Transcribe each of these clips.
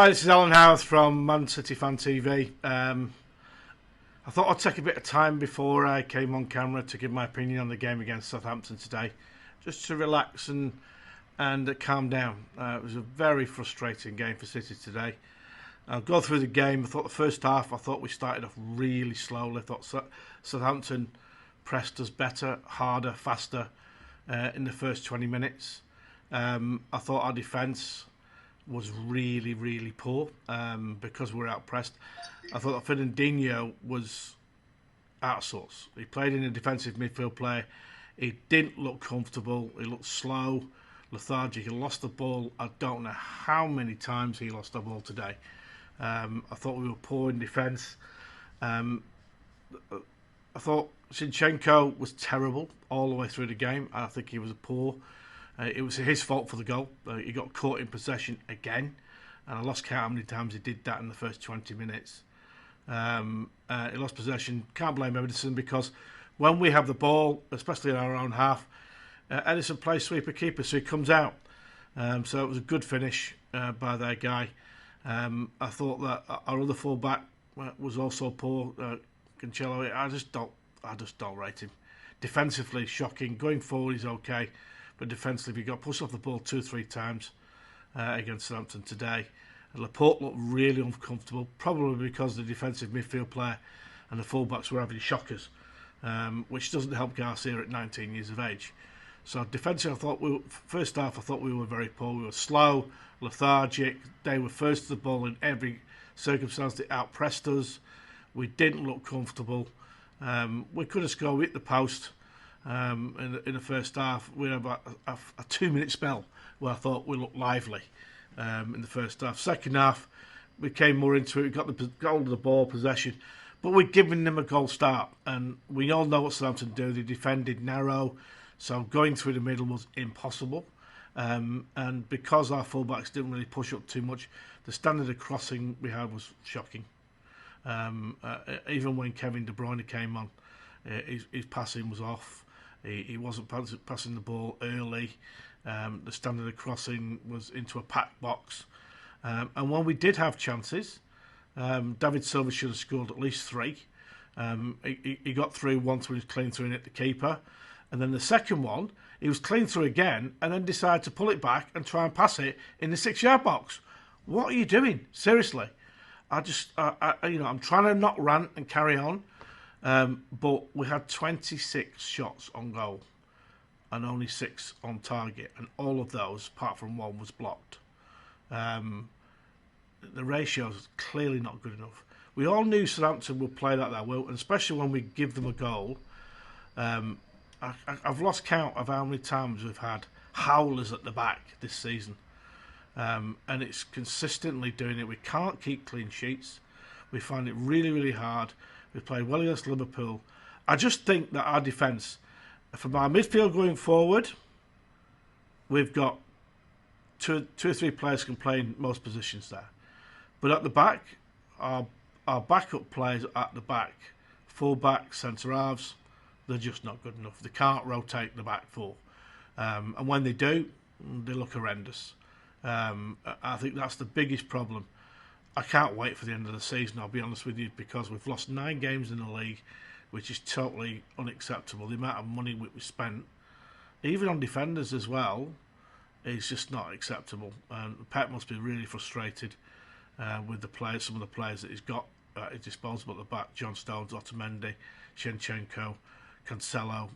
Hi, this is Alan Howarth from Man City Fan TV. I thought I'd take a bit of time before I came on camera to give my opinion on the game against Southampton today, just to relax and calm down. It was a very frustrating game for City today. I'll go through the game. I thought the first half, we started off really slowly. I thought Southampton pressed us better, harder, faster in the first 20 minutes. I thought our defence was really, really poor because we were out-pressed. I thought that Fernandinho was out of sorts. He played in a defensive midfield play. He didn't look comfortable. He looked slow, lethargic. He lost the ball. I don't know how many times he lost the ball today. I thought we were poor in defence. I thought Zinchenko was terrible all the way through the game. I think he was poor. It was his fault for the goal. He got caught in possession again, and I lost count how many times he did that in the first 20 minutes. He lost possession. Can't blame Edison, because when we have the ball, especially in our own half, Edison plays sweeper keeper, so he comes out. So it was a good finish by their guy. I thought that our other fullback was also poor, Cancelo. I just don't rate him. Defensively, shocking. Going forward, he's okay. But defensively, he got pushed off the ball 2-3 times against Southampton today. And Laporte looked really uncomfortable, probably because the defensive midfield player and the fullbacks were having shockers, which doesn't help Garcia at 19 years of age. So defensively, first half, I thought we were very poor. We were slow, lethargic. They were first to the ball in every circumstance. They outpressed us. We didn't look comfortable. We could have scored with the post. In the first half, we had about a 2-minute spell where I thought we looked lively in the first half. Second half, we came more into it. We got hold of the ball, possession, but we'd given them a goal start, and we all know what Southampton do. They defended narrow, so going through the middle was impossible. And because our fullbacks didn't really push up too much, the standard of crossing we had was shocking. Even when Kevin De Bruyne came on, his passing was off. He wasn't passing the ball early. The standard of crossing was into a packed box. And when we did have chances, David Silva should have scored at least 3. He got through once when he was clean through and hit the keeper. And then the second one, he was clean through again and then decided to pull it back and try and pass it in the 6-yard box. What are you doing? Seriously. I'm trying to not rant and carry on. But we had 26 shots on goal and only 6 on target, and all of those, apart from one, was blocked. The ratio is clearly not good enough. We all knew Southampton would play like that, and especially when we give them a goal. I've lost count of how many times we've had howlers at the back this season, and it's consistently doing it. We can't keep clean sheets. We find it really, really hard. We played well against Liverpool. I just think that our defence, from our midfield going forward, we've got two or three players can play in most positions there. But at the back, our backup players at the back, full-back, centre-halves, they're just not good enough. They can't rotate the back four. And when they do, they look horrendous. I think that's the biggest problem. I can't wait for the end of the season, I'll be honest with you, because we've lost 9 games in the league, which is totally unacceptable. The amount of money we spent, even on defenders as well, is just not acceptable. And Pep must be really frustrated with the players, some of the players that he's got at his disposal at the back. John Stones, Otamendi, Zinchenko, Cancelo.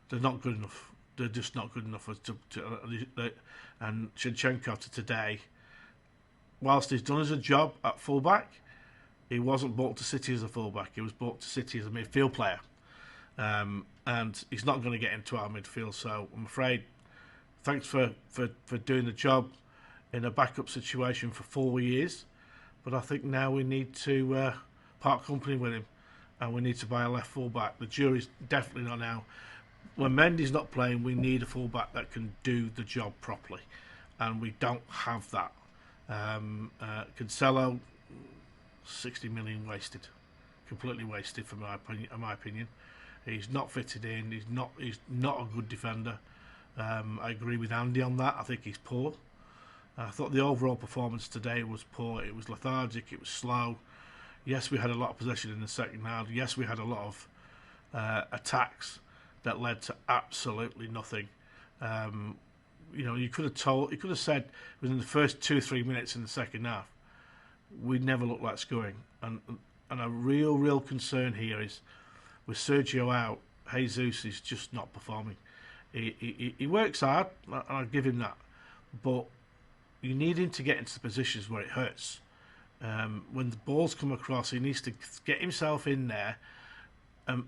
They're not good enough. They're just not good enough. And Zinchenko to today, whilst he's done his job at fullback, he wasn't brought to City as a fullback. He was brought to City as a midfield player. And he's not going to get into our midfield. So I'm afraid, thanks for doing the job in a backup situation for 4 years. But I think now we need to part company with him. And we need to buy a left fullback. The jury's definitely not out. When Mendy's not playing, we need a fullback that can do the job properly. And we don't have that. Cancelo, 60 million wasted, completely wasted in my opinion. He's not fitted in. He's not a good defender. I agree with Andy on that. I think he's poor. I thought the overall performance today was poor. It was lethargic. It was slow. Yes, we had a lot of possession in the second half. Yes, we had a lot of attacks that led to absolutely nothing. You could have said within the first 2-3 minutes in the second half, we never looked like scoring. And a real concern here is with Sergio out, Jesus is just not performing. He works hard, and I'll give him that, but you need him to get into the positions where it hurts. When the balls come across, he needs to get himself in there and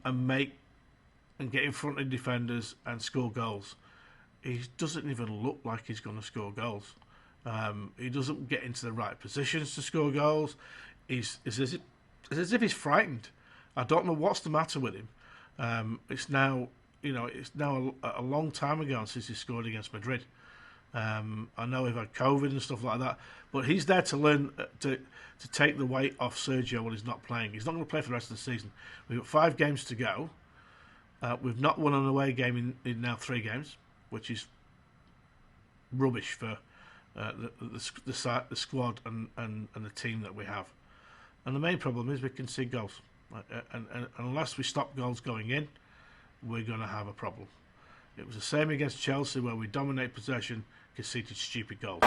get in front of defenders and score goals. He doesn't even look like he's going to score goals. He doesn't get into the right positions to score goals. It's as if he's frightened. I don't know what's the matter with him. It's now a long time ago since he scored against Madrid. I know he's had COVID and stuff like that, but he's there to learn to take the weight off Sergio when he's not playing. He's not going to play for the rest of the season. We've got 5 games to go. We've not won an away game in now 3 games, which is rubbish for the squad and the team that we have. And the main problem is we concede goals. And unless we stop goals going in, we're going to have a problem. It was the same against Chelsea where we dominate possession, conceded stupid goals.